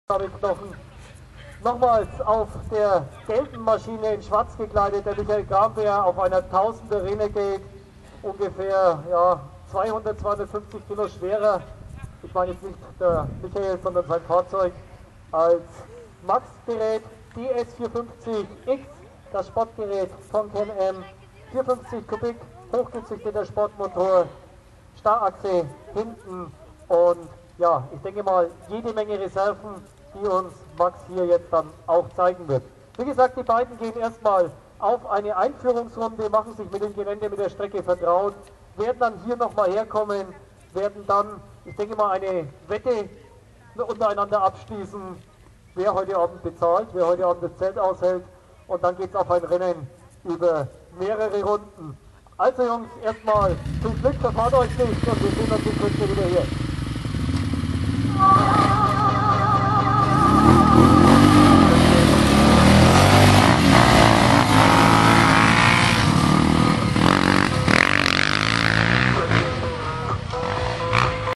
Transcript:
Knochen. Nochmals auf der gelben Maschine in schwarz gekleidet, der Michael Grambär auf einer 1000er Renegade, ungefähr 200, 250 Kilo schwerer. Ich meine jetzt nicht der Michael, sondern sein Fahrzeug. Als Max-Gerät DS450X, das Sportgerät von Can-Am, 450 Kubik, hochgezüchteter Sportmotor, Starrachse hinten und ja, ich denke mal jede Menge Reserven, die uns Max hier jetzt dann auch zeigen wird. Wie gesagt, die beiden gehen erstmal auf eine Einführungsrunde, machen sich mit dem Gelände, mit der Strecke vertraut, werden dann hier nochmal herkommen, werden dann, ich denke mal, eine Wette untereinander abschließen, wer heute Abend bezahlt, wer heute Abend das Zelt aushält, und dann geht es auf ein Rennen über mehrere Runden. Also Jungs, erstmal zum Glück, verfahrt euch nicht und wir sehen uns in Kürze wieder hier.